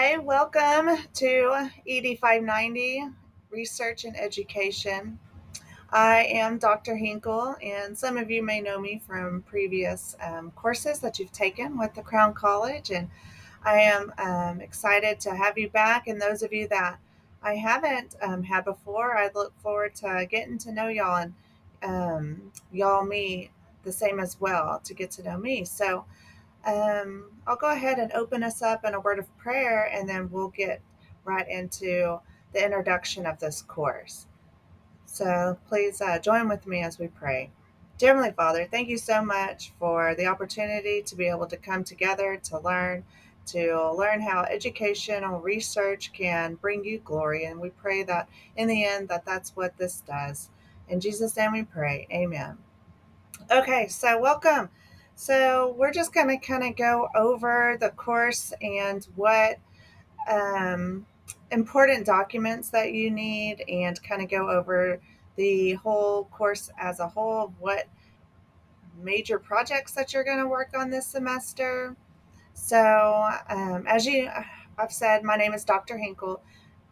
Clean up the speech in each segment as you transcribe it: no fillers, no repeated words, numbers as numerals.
Hi, welcome to ED 590 Research and Education. I am Dr. Henkel, and some of you may know me from previous courses that you've taken with the Crown College. And I am excited to have you back. And those of you that I haven't had before, I look forward to getting to know y'all and y'all me the same as well to get to know me. So, I'll go ahead and open us up in a word of prayer, and then we'll get right into the introduction of this course. So please join with me as we pray. Dear Heavenly Father, thank you so much for the opportunity to be able to come together to learn how educational research can bring you glory. And we pray that in the end that's what this does. In Jesus' name we pray. Amen. Okay, so welcome. So we're just going to kind of go over the course and what um, important documents that you need, and kind of go over the whole course as a whole, what major projects that you're going to work on this semester. So, I've said, my name is Dr. Hinkle.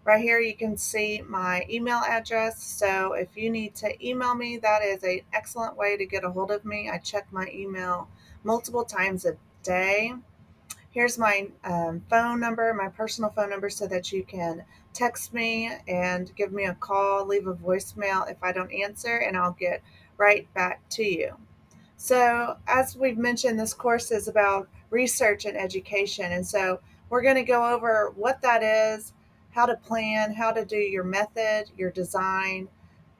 Right here, you can see my email address. So if you need to email me, that is an excellent way to get a hold of me. I check my email multiple times a day. Here's my phone number, my personal phone number, so that you can text me and give me a call, leave a voicemail if I don't answer, and I'll get right back to you. So, as we've mentioned, this course is about research and education. And so, we're going to go over what that is, how to plan, how to do your method, your design,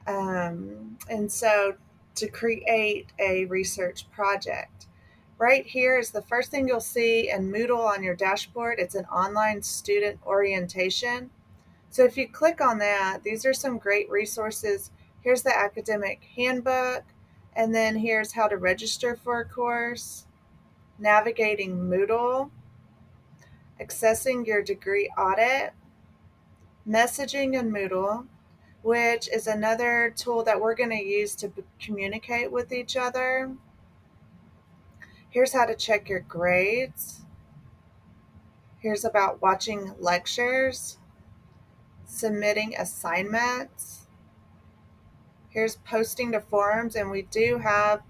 and so to create a research project. Right here is the first thing you'll see in Moodle on your dashboard. It's an online student orientation. So, if you click on that, these are some great resources. Here's the academic handbook, and then here's how to register for a course, navigating Moodle, accessing your degree audit, messaging in Moodle, which is another tool that we're going to use to communicate with each other. Here's how to check your grades. Here's about watching lectures, submitting assignments. Here's posting to forums, and we do have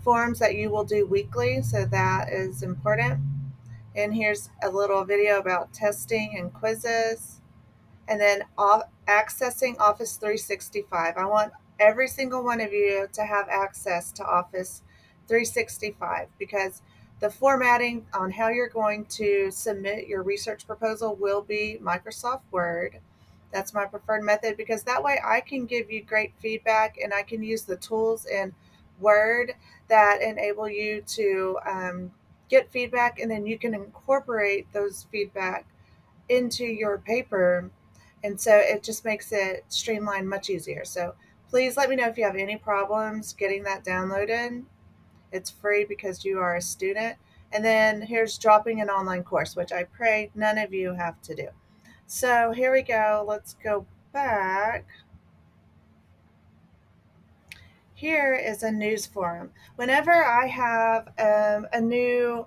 forums that you will do weekly, so that is important. And here's a little video about testing and quizzes. And then accessing Office 365. I want every single one of you to have access to Office 365, because the formatting on how you're going to submit your research proposal will be Microsoft Word. That's my preferred method, because that way I can give you great feedback, and I can use the tools in Word that enable you to get feedback, and then you can incorporate those feedback into your paper. And so it just makes it streamlined much easier. So please let me know if you have any problems getting that downloaded. It's free because you are a student. And then here's dropping an online course, which I pray none of you have to do. So here we go. Let's go back. Here is a news forum. Whenever I have a new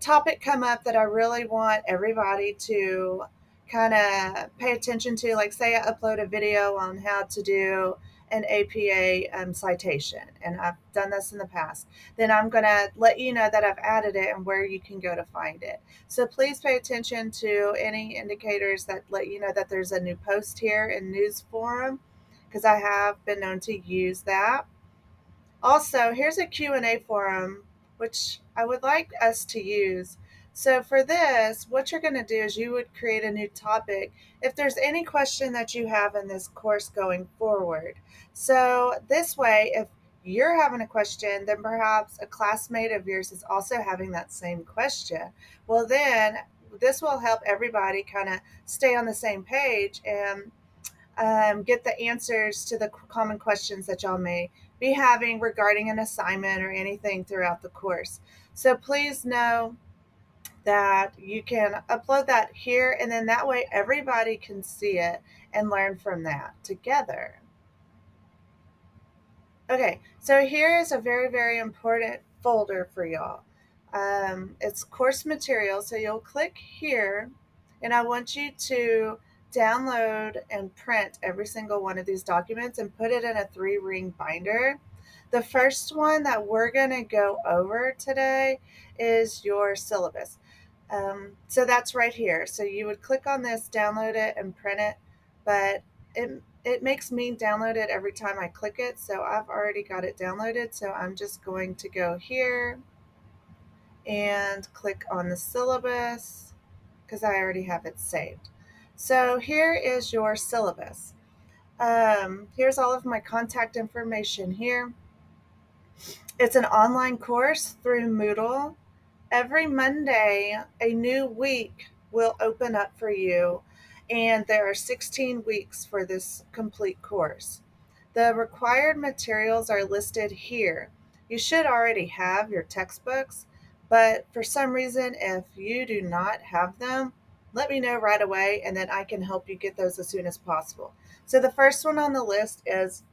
topic come up that I really want everybody to kind of pay attention to, like say I upload a video on how to do an APA citation, and I've done this in the past, then I'm going to let you know that I've added it and where you can go to find it. So please pay attention to any indicators that let you know that there's a new post here in News Forum, because I have been known to use that. Also, here's a Q&A forum, which I would like us to use. So for this, what you're going to do is you would create a new topic if there's any question that you have in this course going forward. So this way, if you're having a question, then perhaps a classmate of yours is also having that same question. Well, then this will help everybody kind of stay on the same page and get the answers to the common questions that y'all may be having regarding an assignment or anything throughout the course. So please know that you can upload that here, and then that way everybody can see it and learn from that together. Okay, so here is a very, very important folder for y'all. It's course material, so you'll click here, And I want you to download and print every single one of these documents and put it in a 3-ring binder. The first one that we're going to go over today is your syllabus. So that's right here. So you would click on this, download it, and print it, but it makes me download it every time I click it. So I've already got it downloaded. So I'm just going to go here and click on the syllabus because I already have it saved. So here is your syllabus. Here's all of my contact information here. It's an online course through Moodle. Every Monday, a new week will open up for you, and there are 16 weeks for this complete course. The required materials are listed here. You should already have your textbooks, but for some reason, if you do not have them, let me know right away and then I can help you get those as soon as possible. So the first one on the list is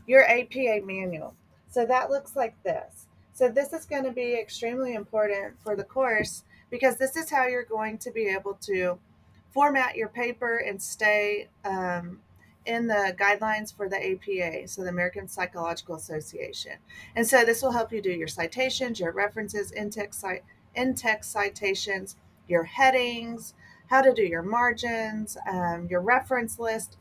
your APA manual. So that looks like this. So this is going to be extremely important for the course because this is how you're going to be able to format your paper and stay in the guidelines for the APA, so the American Psychological Association. And so this will help you do your citations, your references, in-text citations, your headings, how to do your margins, your reference list.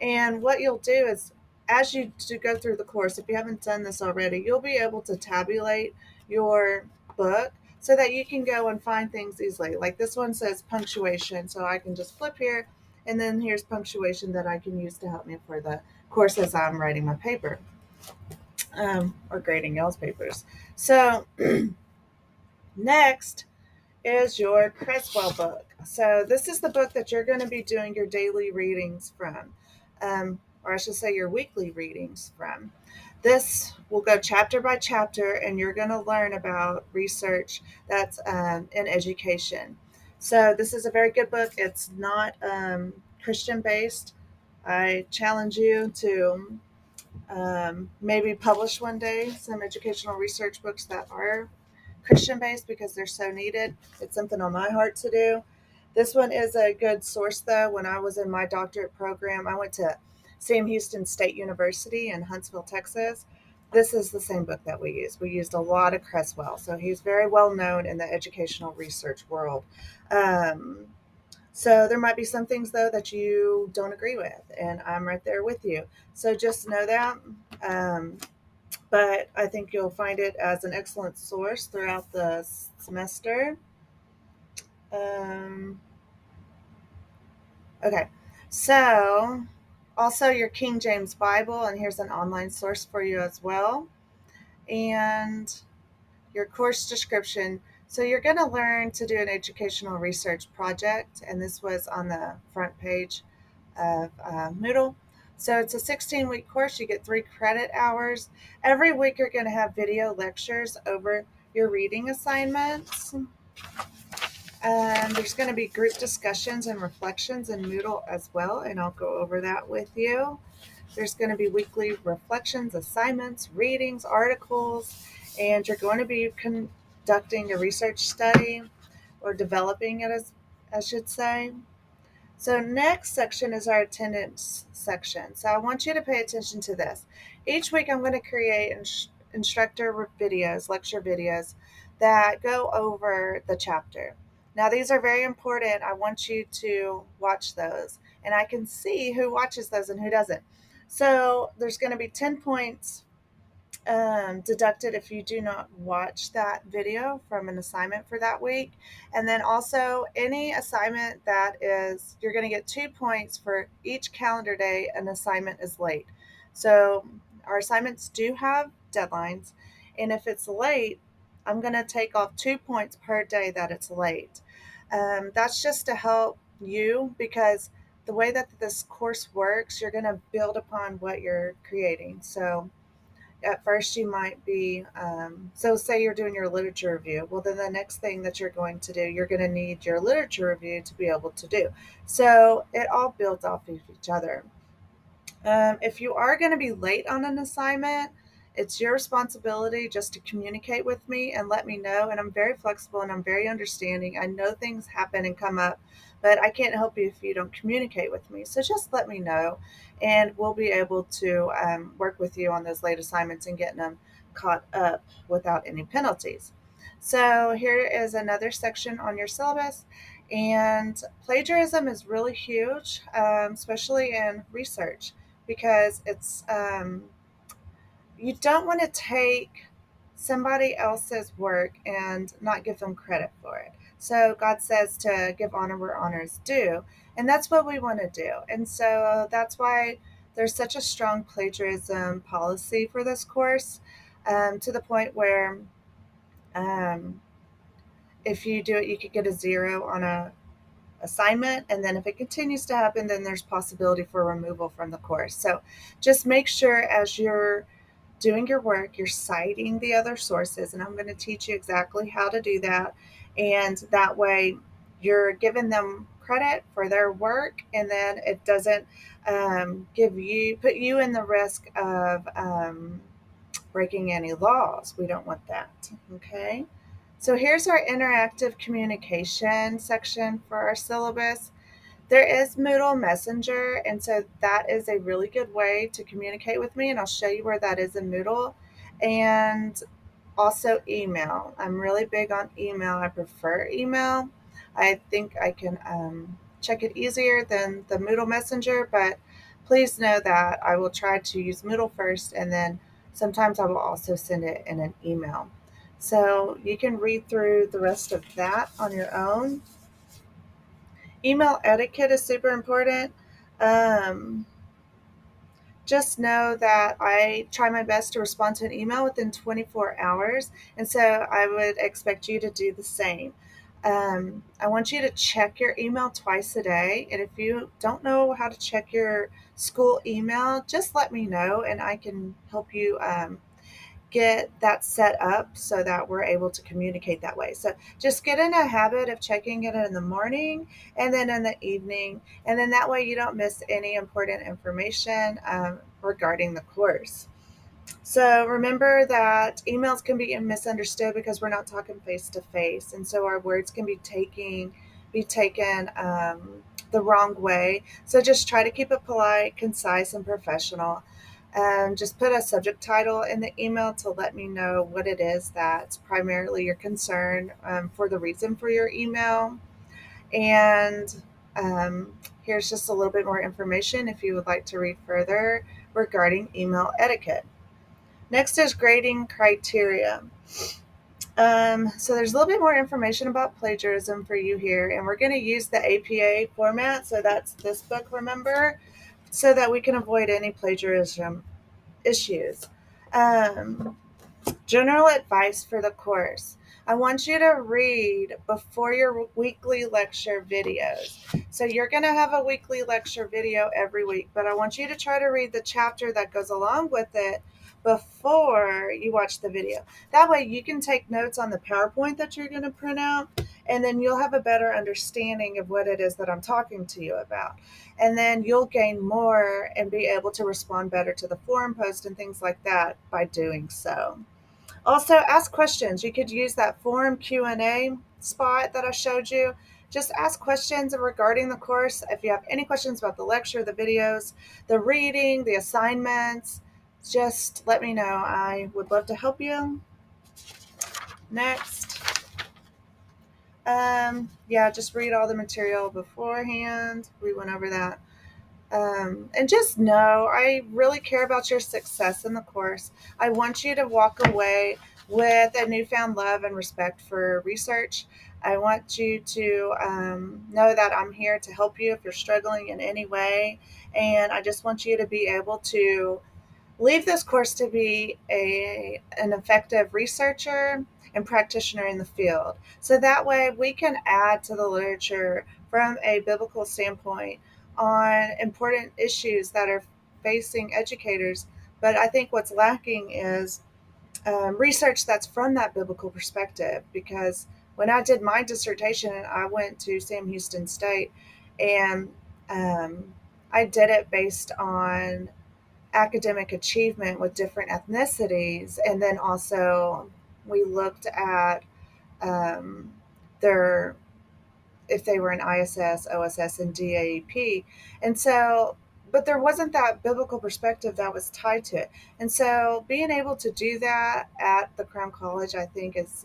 And what you'll do is as you go through the course, if you haven't done this already, you'll be able to tabulate your book so that you can go and find things easily. Like this one says punctuation, so I can just flip here, and then here's punctuation that I can use to help me for the course as I'm writing my paper or grading y'all's papers. So next is your Creswell book. So this is the book that you're going to be doing your daily readings from, or I should say your weekly readings from. This will go chapter by chapter, and you're going to learn about research that's in education. So this is a very good book. It's not Christian based. I challenge you to maybe publish one day some educational research books that are Christian based because they're so needed. It's something on my heart to do. This one is a good source though. When I was in my doctorate program, I went to Sam Houston State University in Huntsville, Texas. This is the same book that we used. We used a lot of Creswell, so he's very well known in the educational research world. So there might be some things though that you don't agree with, and I'm right there with you. So just know that. But I think you'll find it as an excellent source throughout the semester. Um, okay, so also your King James Bible, and here's an online source for you as well, and your course description. So you're going to learn to do an educational research project, and this was on the front page of Moodle. So it's a 16-week course. You get 3 credit hours. Every week you're going to have video lectures over your reading assignments. There's going to be group discussions and reflections in Moodle as well, and I'll go over that with you. There's going to be weekly reflections, assignments, readings, articles, and you're going to be conducting a research study or developing it, as I should say. So next section is our attendance section. So I want you to pay attention to this. Each week I'm going to create instructor videos, lecture videos that go over the chapter. Now these are very important. I want you to watch those, and I can see who watches those and who doesn't. So there's going to be 10 points deducted if you do not watch that video from an assignment for that week. And then also any assignment that is, you're going to get 2 points for each calendar day an assignment is late. So our assignments do have deadlines, and if it's late, I'm going to take off 2 points per day that it's late. That's just to help you, because the way that this course works, you're going to build upon what you're creating. So at first you might be, so say you're doing your literature review. Well, then the next thing that you're going to do, you're going to need your literature review to be able to do. So it all builds off of each other. If you are going to be late on an assignment, it's your responsibility just to communicate with me and let me know. And I'm very flexible and I'm very understanding. I know things happen and come up, but I can't help you if you don't communicate with me. So just let me know, and we'll be able to work with you on those late assignments and getting them caught up without any penalties. So here is another section on your syllabus. And plagiarism is really huge, especially in research, because you don't want to take somebody else's work and not give them credit for it. So God says to give honor where honor is due, and that's what we want to do. And so that's why there's such a strong plagiarism policy for this course, to the point where um, if you do it, you could get a zero on a assignment, and then if it continues to happen, then there's possibility for removal from the course. So just make sure as you're doing your work, you're citing the other sources, and I'm going to teach you exactly how to do that. And that way, you're giving them credit for their work, and then it doesn't put you in the risk of breaking any laws. We don't want that. Okay. So here's our interactive communication section for our syllabus. There is Moodle Messenger, and so that is a really good way to communicate with me, and I'll show you where that is in Moodle. And also email. I'm really big on email. I prefer email. I think I can check it easier than the Moodle Messenger, but please know that I will try to use Moodle first, and then sometimes I will also send it in an email. So you can read through the rest of that on your own. Email etiquette is super important. Um, just know that I try my best to respond to an email within 24 hours, and so I would expect you to do the same. I want you to check your email twice a day, and if you don't know how to check your school email, just let me know, and I can help you get that set up so that we're able to communicate that way. So just get in a habit of checking it in the morning and then in the evening, and then that way you don't miss any important information regarding the course. So remember that emails can be misunderstood because we're not talking face to face, and so our words can be taken the wrong way. So just try to keep it polite, concise, and professional. Just put a subject title in the email to let me know what it is that's primarily your concern for the reason for your email. And here's just a little bit more information if you would like to read further regarding email etiquette. Next is grading criteria. So there's a little bit more information about plagiarism for you here, and we're going to use the APA format. So that's this book, remember, so that we can avoid any plagiarism issues. Um, General advice for the course. I want you to read before your weekly lecture videos. So you're going to have a weekly lecture video every week, but I want you to try to read the chapter that goes along with it before you watch the video. That way you can take notes on the PowerPoint that you're going to print out, and then you'll have a better understanding of what it is that I'm talking to you about. And then you'll gain more and be able to respond better to the forum post and things like that by doing so. Also, ask questions. You could use that forum Q&A spot that I showed you. Just ask questions regarding the course. If you have any questions about the lecture, the videos, the reading, the assignments, just let me know. I would love to help you. Next. Yeah, just read all the material beforehand. We went over that. And just know I really care about your success in the course. I want you to walk away with a newfound love and respect for research. I want you to know that I'm here to help you if you're struggling in any way. And I just want you to be able to leave this course to be an effective researcher and practitioner in the field. So that way we can add to the literature from a biblical standpoint on important issues that are facing educators. But I think what's lacking is research that's from that biblical perspective, because when I did my dissertation, I went to Sam Houston State, and I did it based on academic achievement with different ethnicities. And then also we looked at um, their if they were in ISS, OSS, and DAEP. And so, but there wasn't that biblical perspective that was tied to it. And so, being able to do that at the Crown College, I think, is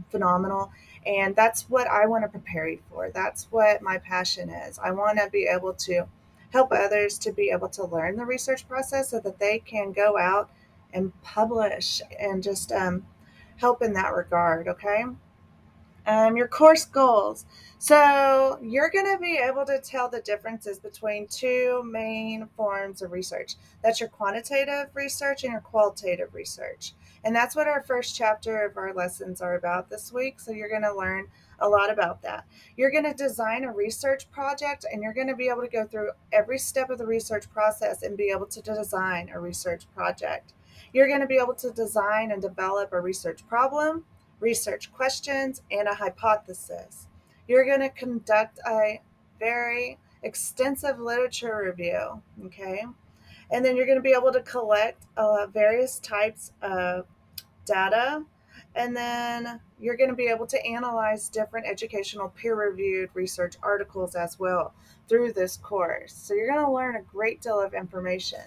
phenomenal. And that's what I want to prepare you for. That's what my passion is. I want to be able to help others to be able to learn the research process so that they can go out and publish and just help in that regard. Okay. Your course goals. So you're going to be able to tell the differences between two main forms of research. That's your quantitative research and your qualitative research. And that's what our first chapter of our lessons are about this week. So you're going to learn a lot about that. You're going to design a research project and you're going to be able to go through every step of the research process and be able to design a research project. You're going to be able to design and develop a research problem, research questions, and a hypothesis. You're going to conduct a very extensive literature review, okay? And then you're going to be able to collect various types of data. And then you're going to be able to analyze different educational peer reviewed research articles as well through this course. So you're going to learn a great deal of information.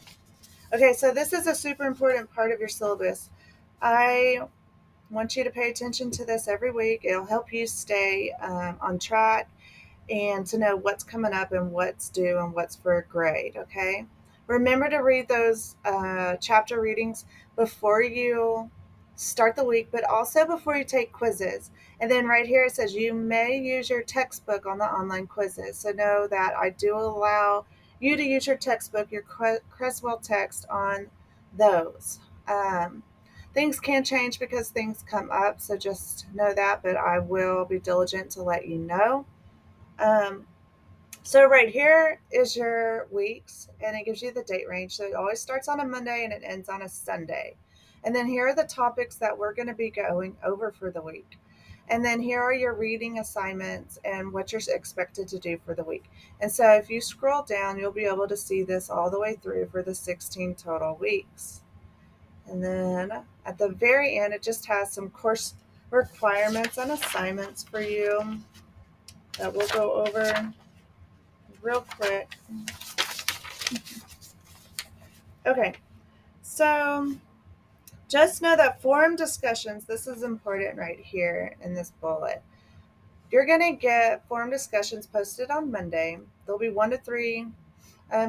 Okay, so this is a super important part of your syllabus. I want you to pay attention to this every week. It'll help you stay on track and to know what's coming up and what's due and what's for a grade. Okay. Remember to read those chapter readings before you start the week, but also before you take quizzes. And then right here it says you may use your textbook on the online quizzes. So know that I do allow you to use your textbook, your Creswell text on those. Things can change because things come up, so just know that, but I will be diligent to let you know. Um, so right here is your weeks, and it gives you the date range. So it always starts on a Monday and it ends on a Sunday. And then here are the topics that we're going to be going over for the week. And then here are your reading assignments and what you're expected to do for the week. And so if you scroll down, you'll be able to see this all the way through for the 16 total weeks. And then at the very end, it just has some course requirements and assignments for you that we'll go over real quick. Okay, so just know that forum discussions, this is important right here in this bullet. You're going to get forum discussions posted on Monday. There'll be 1 to 3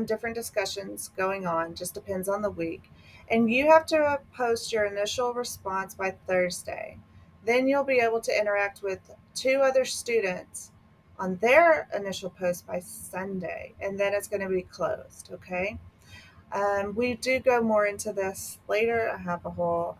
different discussions going on, just depends on the week. And you have to post your initial response by Thursday. Then you'll be able to interact with 2 other students on their initial post by Sunday, and then it's going to be closed, okay? We do go more into this later. I have a whole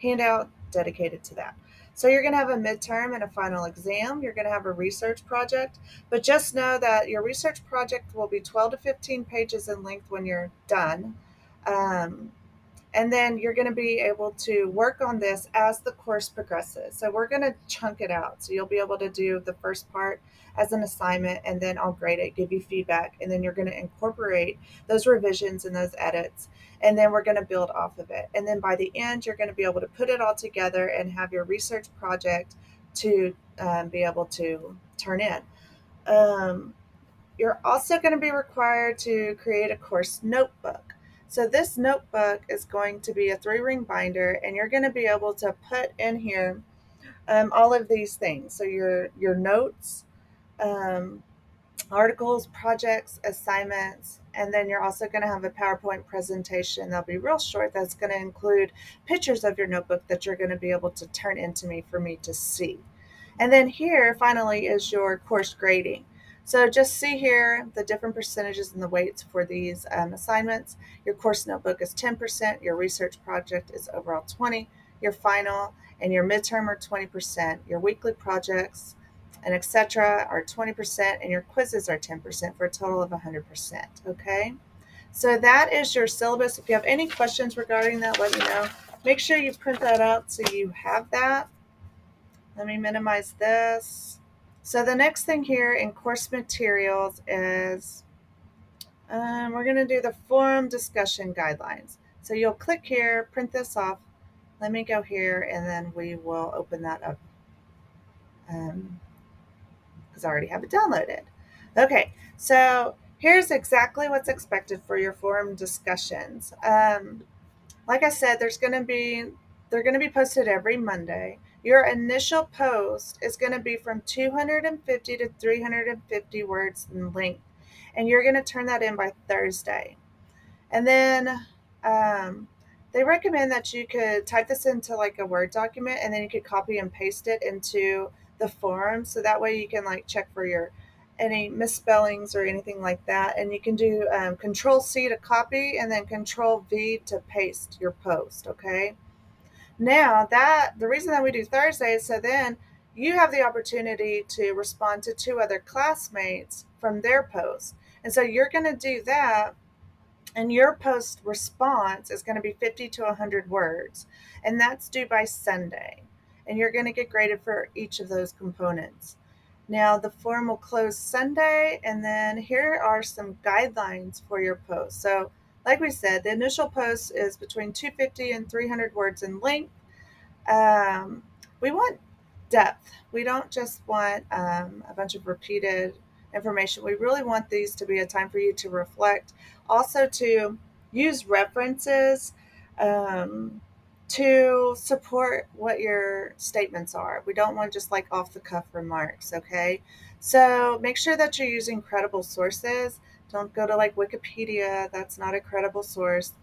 handout dedicated to that. So you're going to have a midterm and a final exam. You're going to have a research project, but just know that your research project will be 12 to 15 pages in length when you're done. Um, and then you're going to be able to work on this as the course progresses. So we're going to chunk it out. So you'll be able to do the first part as an assignment, and then I'll grade it, give you feedback, and then you're going to incorporate those revisions and those edits, and then we're going to build off of it. And then by the end, you're going to be able to put it all together and have your research project to be able to turn in. You're also going to be required to create a course notebook. So this notebook is going to be a 3-ring binder, and you're going to be able to put in here all of these things. So your notes, um, articles, projects, assignments, and then you're also going to have a PowerPoint presentation that'll be real short that's going to include pictures of your notebook that you're going to be able to turn into me for me to see. And then here, finally, is your course grading. So just see here the different percentages and the weights for these assignments. Your course notebook is 10%, your research project is overall 20%, your final and your midterm are 20%, your weekly projects and etc. are 20%, and your quizzes are 10% for a total of 100%. Okay, so that is your syllabus. If you have any questions regarding that, let me know. Make sure you print that out so you have that. Let me minimize this. So the next thing here in course materials is We're going to do the forum discussion guidelines. So you'll click here, print this off. Let me go here and then we will open that up because I already have it downloaded. Okay, so here's exactly what's expected for your forum discussions. Like I said, they're going to be posted every Monday. Your initial post is going to be from 250 to 350 words in length, and you're going to turn that in by Thursday. And then um, they recommend that you could type this into like a Word document and then you could copy and paste it into the form. So that way you can like check for your any misspellings or anything like that. And you can do Control C to copy and then Control V to paste your post. Okay. Now that the reason that we do Thursday is so then you have the opportunity to respond to two other classmates from their posts. And so you're going to do that and your post response is going to be 50 to 100 words, and that's due by Sunday. And you're going to get graded for each of those components. Now, the form will close Sunday, and then here are some guidelines for your post. So, like we said, the initial post is between 250 and 300 words in length. We want depth. We don't just want a bunch of repeated information. We really want these to be a time for you to reflect, also to use references um, to support what your statements are. We don't want just like off the cuff remarks, okay? So make sure that you're using credible sources. Don't go to like Wikipedia, that's not a credible source.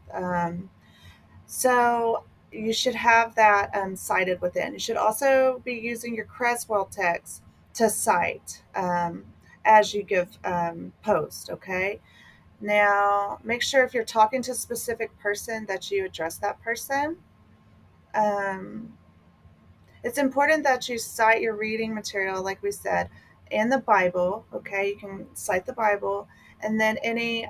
So you should have that cited within. You should also be using your Creswell text to cite as you give post, okay? Now, make sure if you're talking to a specific person that you address that person. Um, it's important that you cite your reading material, like we said, and the Bible. Okay, you can cite the Bible, and then any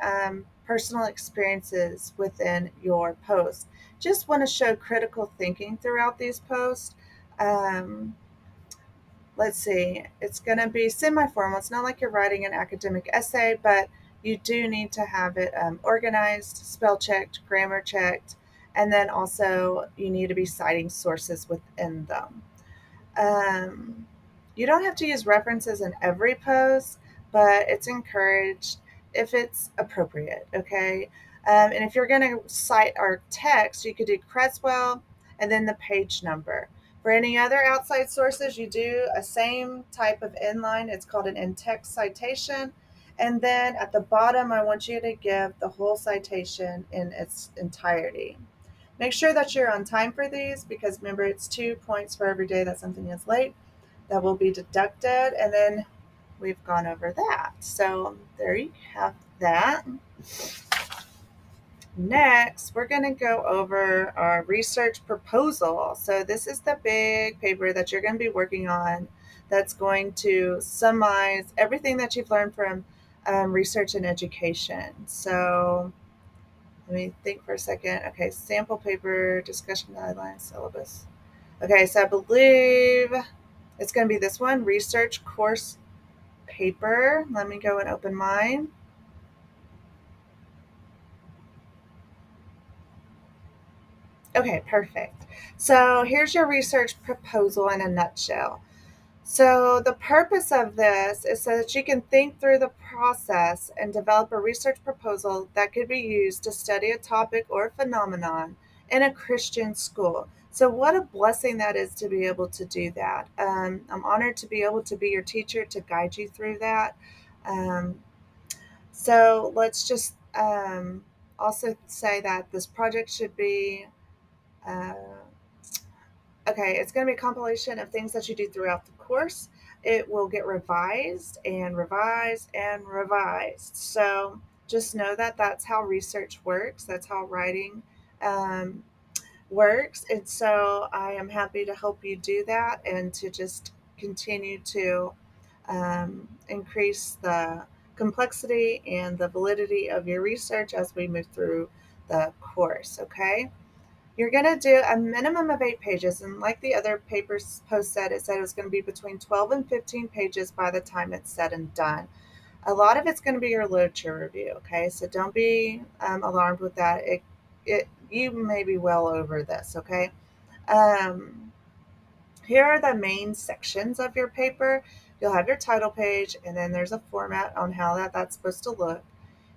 personal experiences within your post. Just want to show critical thinking throughout these posts. Um, let's see, it's going to be semi formal. It's not like you're writing an academic essay, but you do need to have it organized, spell checked, grammar checked, and then also you need to be citing sources within them. Um, you don't have to use references in every post, but it's encouraged if it's appropriate, okay? And if you're going to cite our text, you could do Creswell and then the page number. For any other outside sources, you do a same type of inline. It's called an in-text citation. And then at the bottom, I want you to give the whole citation in its entirety. Make sure that you're on time for these because remember it's 2 points for every day that something is late. That will be deducted, and then we've gone over that. So there you have that. Next, we're going to go over our research proposal. So this is the big paper that you're going to be working on that's going to summarize everything that you've learned from research and education. So let me think for a second. Okay, sample paper, discussion guidelines, syllabus. Okay, so I believe it's going to be this one, research course paper. Let me go and open mine. Okay, perfect. So here's your research proposal in a nutshell. So, the purpose of this is so that you can think through the process and develop a research proposal that could be used to study a topic or phenomenon in a Christian school. So, what a blessing that is to be able to do that. I'm honored to be able to be your teacher to guide you through that. Um, so, let's just also say that this project should be. Uh, Okay, it's going to be a compilation of things that you do throughout the course. It will get revised and revised and revised. So just know that that's how research works. That's how writing um, works. And so I am happy to help you do that and to just continue to increase the complexity and the validity of your research as we move through the course. Okay. You're going to do a minimum of 8 pages. And like the other papers post said, it said it was going to be between 12 and 15 pages by the time it's said and done. A lot of it's going to be your literature review, okay? So don't be alarmed with that. You may be well over this, okay? Um, Here are the main sections of your paper. You'll have your title page, and then there's a format on how that's supposed to look.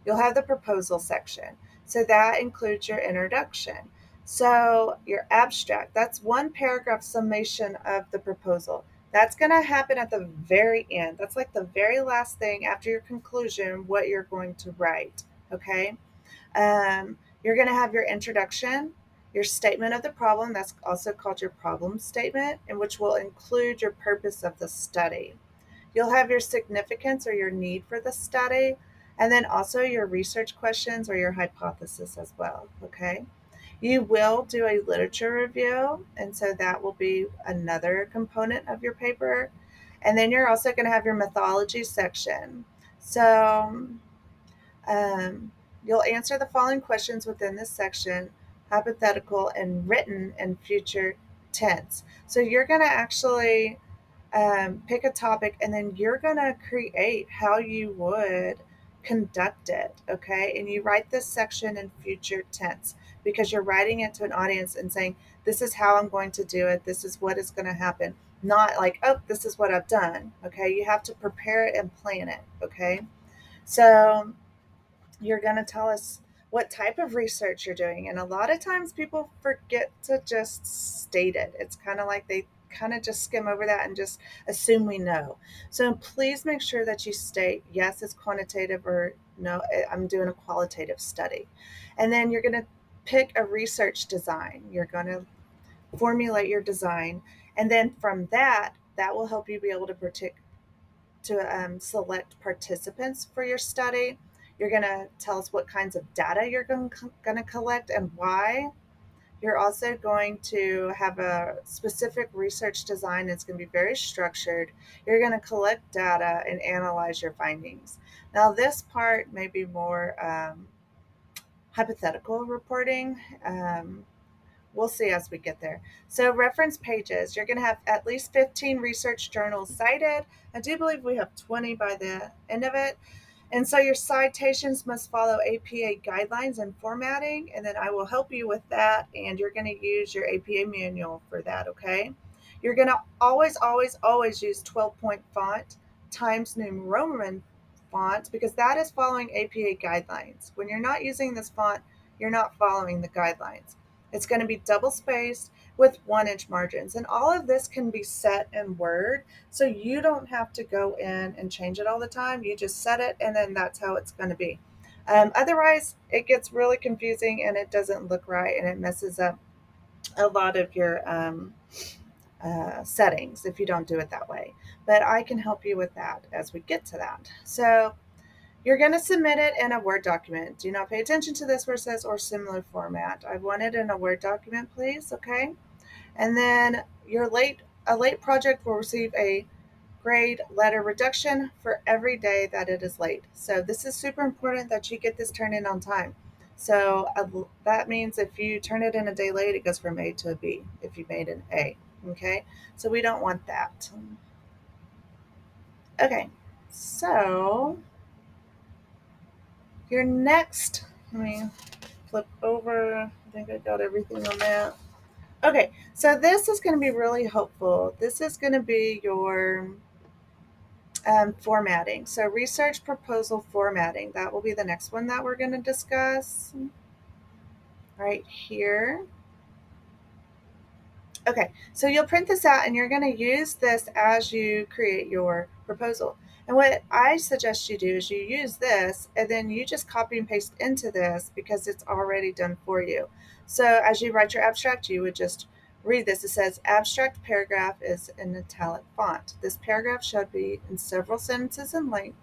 You'll have the proposal section. So that includes your introduction. So your abstract, that's one paragraph summation of the proposal. That's going to happen at the very end. That's like the very last thing after your conclusion, what you're going to write. Okay. You're going to have your introduction, your statement of the problem, that's also called your problem statement, and which will include your purpose of the study. You'll have your significance or your need for the study, and then also your research questions or your hypothesis as well. Okay. You will do a literature review, and so that will be another component of your paper. And then you're also going to have your methodology section. So um, you'll answer the following questions within this section, hypothetical and written and future tense. So you're going to actually pick a topic and then you're going to create how you would conduct it, okay? And you write this section in future tense because you're writing it to an audience and saying, this is how I'm going to do it, this is what is going to happen. Not like, oh, this is what I've done, okay? You have to prepare it and plan it, okay? So you're going to tell us what type of research you're doing. And a lot of times people forget to just state it. It's kind of like they kind of just skim over that and just assume we know. So please make sure that you state, yes, it's quantitative, or no, I'm doing a qualitative study. And then you're going to pick a research design. You're going to formulate your design. And then from that, that will help you be able to select participants for your study. You're going to tell us what kinds of data you're going to collect and why. You're also going to have a specific research design that's going to be very structured. You're going to collect data and analyze your findings. Now, this part may be more hypothetical reporting. We'll see as we get there. So, reference pages, you're going to have at least 15 research journals cited. I do believe we have 20 by the end of it. And so, your citations must follow APA guidelines and formatting, and then I will help you with that. And you're going to use your APA manual for that, okay? You're going to always, always, always use 12-point font, Times New Roman font, because that is following APA guidelines. When you're not using this font, you're not following the guidelines. It's going to be double spaced with 1-inch margins. And all of this can be set in Word. So you don't have to go in and change it all the time. You just set it and then that's how it's going to be. Otherwise, it gets really confusing and it doesn't look right and it messes up a lot of your settings if you don't do it that way. But I can help you with that as we get to that. So you're going to submit it in a Word document. Do not pay attention to this where it says or similar format. I want it in a Word document, please, okay? And then a late project will receive a grade letter reduction for every day that it is late. So this is super important that you get this turned in on time. So that means if you turn it in a day late, it goes from A to a B if you made an A, okay? So we don't want that. Okay, so your next, let me flip over. I think I got everything on that. Okay, so this is going to be really helpful. This is going to be your formatting. So, research proposal formatting. That will be the next one that we're going to discuss right here. Okay, so you'll print this out and you're going to use this as you create your proposal. And what I suggest you do is you use this and then you just copy and paste into this because it's already done for you. So as you write your abstract, you would just read this. It says abstract paragraph is in italic font. This paragraph should be in several sentences in length.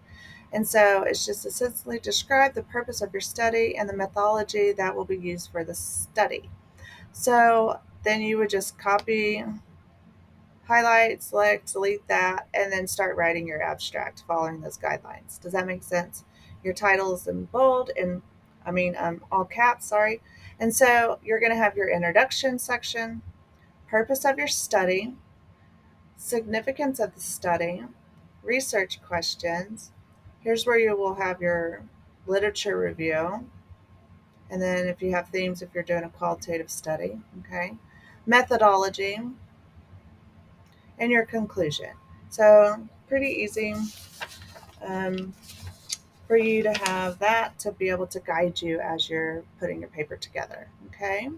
And so it's just essentially describe the purpose of your study and the methodology that will be used for the study. So then you would just copy, highlight, select, delete that, and then start writing your abstract following those guidelines. Does that make sense? Your title is in bold and all caps, sorry. And so you're going to have your introduction section, purpose of your study, significance of the study, research questions, Here's where you will have your literature review. And then if you have themes, if you're doing a qualitative study, okay, methodology, and your conclusion. So pretty easy um, for you to have that to be able to guide you as you're putting your paper together. Okay.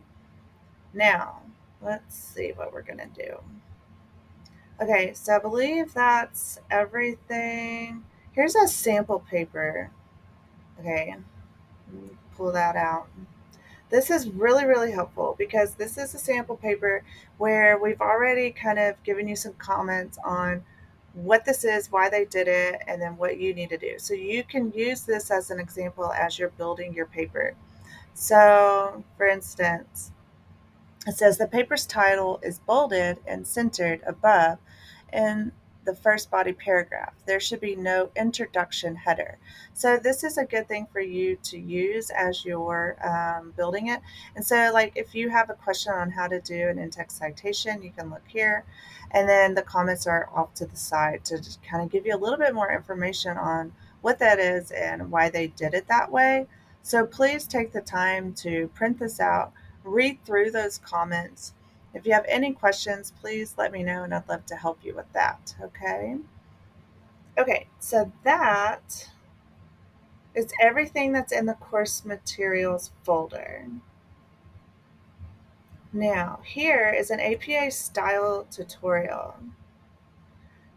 Now, let's see what we're going to do. Okay, so I believe that's everything. Here's a sample paper. Okay, pull that out. This is really, really helpful because this is a sample paper where we've already kind of given you some comments on what this is, why they did it, and then what you need to do. So you can use this as an example as you're building your paper. So, for instance, it says the paper's title is bolded and centered above in the first body paragraph. There should be no introduction header. So this is a good thing for you to use as you're building it. And so like if you have a question on how to do an in-text citation, you can look here. And then the comments are off to the side to just kind of give you a little bit more information on what that is and why they did it that way. So please take the time to print this out, read through those comments. If you have any questions, please let me know and I'd love to help you with that. Okay. Okay, so that is everything that's in the course materials folder. Now, here is an APA style tutorial.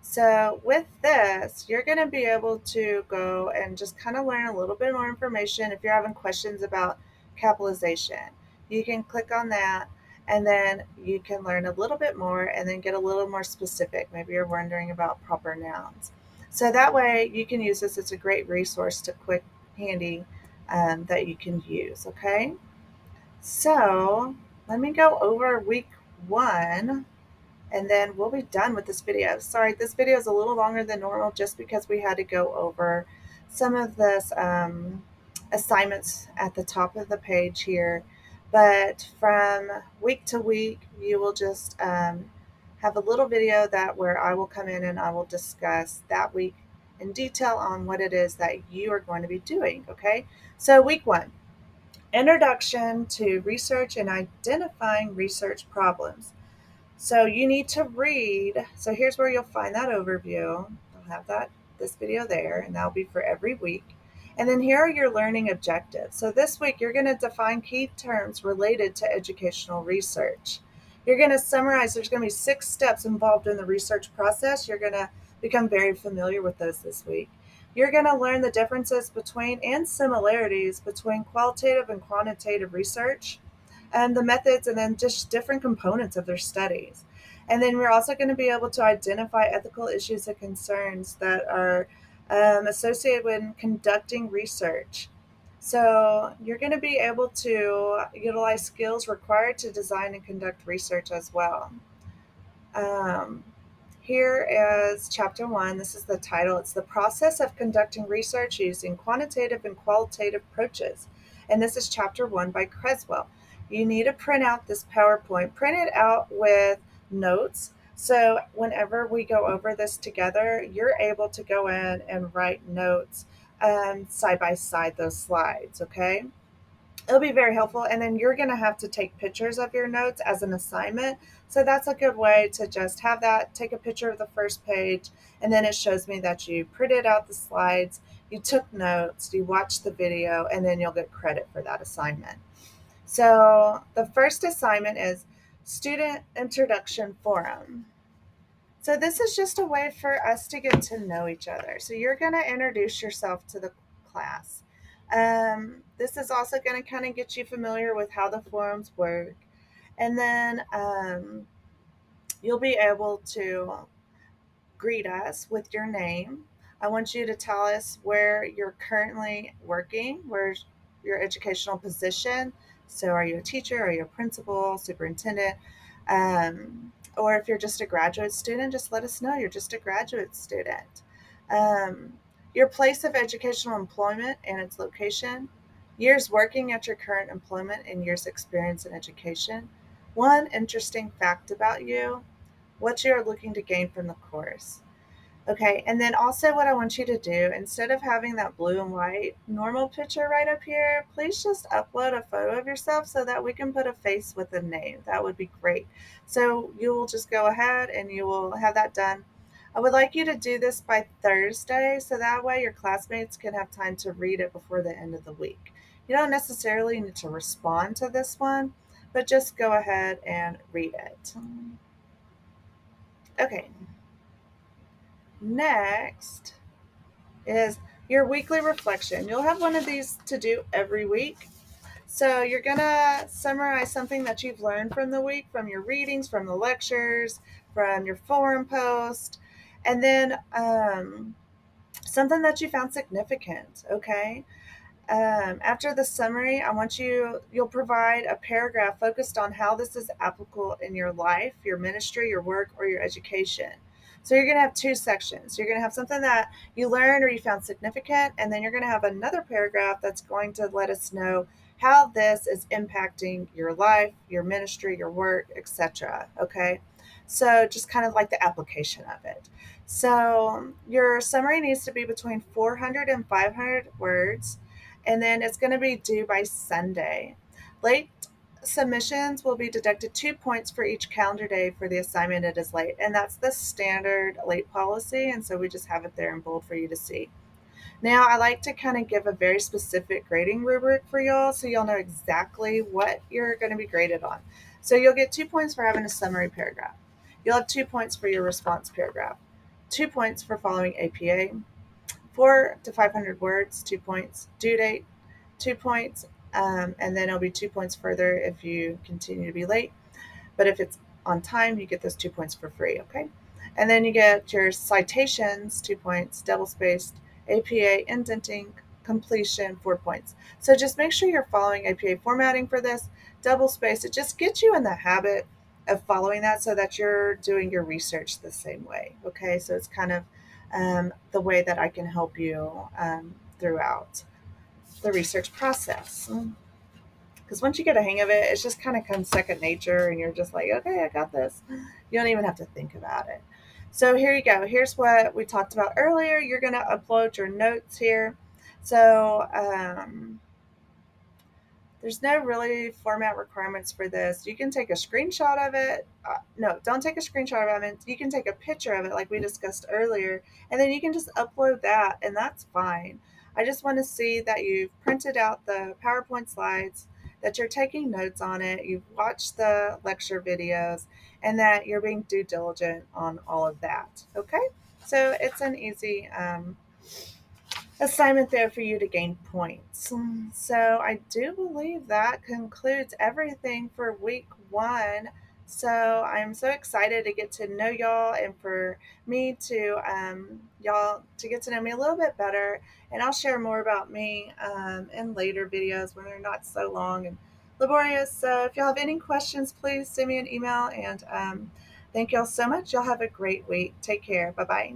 So with this, you're going to be able to go and just kind of learn a little bit more information. If you're having questions about capitalization, you can click on that and then you can learn a little bit more and then get a little more specific. Maybe you're wondering about proper nouns. So that way you can use this. It's a great resource to quick, handy that you can use. Okay. So let me go over week 1 and then we'll be done with this video. Sorry, this video is a little longer than normal just because we had to go over some of this assignments at the top of the page here. But from week to week, you will just have a little video that where I will come in and I will discuss that week in detail on what it is that you are going to be doing. Okay, so week 1, introduction to research and identifying research problems. So you need to read. So here's where you'll find that overview. I'll have this video there, and that'll be for every week. And then here are your learning objectives. So this week you're going to define key terms related to educational research. You're going to summarize. There's going to be 6 steps involved in the research process. You're going to become very familiar with those this week. You're going to learn the differences between and similarities between qualitative and quantitative research and the methods and then just different components of their studies. And then we're also going to be able to identify ethical issues and concerns that are associated with conducting research. So you're going to be able to utilize skills required to design and conduct research as well. Um, Here is chapter 1. This is the title. It's the process of conducting research using quantitative and qualitative approaches. And this is chapter 1 by Creswell. You need to print out this PowerPoint. Print it out with notes. So whenever we go over this together, you're able to go in and write notes side by side those slides, okay? It'll be very helpful. And then you're going to have to take pictures of your notes as an assignment. So that's a good way to just have that, take a picture of the first page, and then it shows me that you printed out the slides, you took notes, you watched the video, and then you'll get credit for that assignment. So the first assignment is Student Introduction Forum. So this is just a way for us to get to know each other. So you're going to introduce yourself to the class. This is also going to kind of get you familiar with how the forums work. And then you'll be able to greet us with your name. I want you to tell us where you're currently working, where's your educational position. So, are you a teacher? Are you a principal, superintendent? Or if you're just a graduate student, just let us know you're just a graduate student. Um, your place of educational employment and its location, years working at your current employment, and years experience in education. One interesting fact about you, what you are looking to gain from the course. Okay, and then also what I want you to do, instead of having that blue and white normal picture right up here, please just upload a photo of yourself so that we can put a face with a name. That would be great. So you will just go ahead and you will have that done. I would like you to do this by Thursday so that way your classmates can have time to read it before the end of the week. You don't necessarily need to respond to this one, but just go ahead and read it. Okay, next is your weekly reflection. You'll have one of these to do every week. So you're going to summarize something that you've learned from the week, from your readings, from the lectures, from your forum post, and then something that you found significant, okay? After the summary, you'll provide a paragraph focused on how this is applicable in your life, your ministry, your work, or your education. So you're going to have two sections. You're going to have something that you learned or you found significant, and then you're going to have another paragraph that's going to let us know how this is impacting your life, your ministry, your work, etc. Okay? So just kind of like the application of it. So your summary needs to be between 400 and 500 words, and then it's going to be due by Sunday. Late submissions will be deducted 2 points for each calendar day for the assignment it is late, and that's the standard late policy, and so we just have it there in bold for you to see. Now, I like to kind of give a very specific grading rubric for y'all so y'all know exactly what you're going to be graded on. So you'll get 2 points for having a summary paragraph. You'll have 2 points for your response paragraph, 2 points for following APA, 4 to 500 words, 2 points. Due date, 2 points. And then it'll be 2 points further if you continue to be late. But if it's on time, you get those 2 points for free, okay? And then you get your citations, 2 points, double spaced, APA, indenting, completion, 4 points. So just make sure you're following APA formatting for this, double spaced. It just gets you in the habit of following that so that you're doing your research the same way, okay? So it's kind of the way that I can help you throughout the research process. Because once you get a hang of it, it just kind of comes second nature, and you're just like, okay, I got this. You don't even have to think about it. So here you go. Here's what we talked about earlier. You're going to upload your notes here. So there's no really format requirements for this. You can take a screenshot of it. No, don't take a screenshot of it. You can take a picture of it like we discussed earlier, and then you can just upload that, and that's fine. I just want to see that you've printed out the PowerPoint slides, that you're taking notes on it, you've watched the lecture videos, and that you're being due diligent on all of that. Okay? So it's an easy assignment there for you to gain points. So I do believe that concludes everything for week one. So I'm so excited to get to know y'all and for me to y'all to get to know me a little bit better. And I'll share more about me in later videos when they're not so long and laborious. So if y'all have any questions, please send me an email. And thank y'all so much. Y'all have a great week. Take care. Bye bye.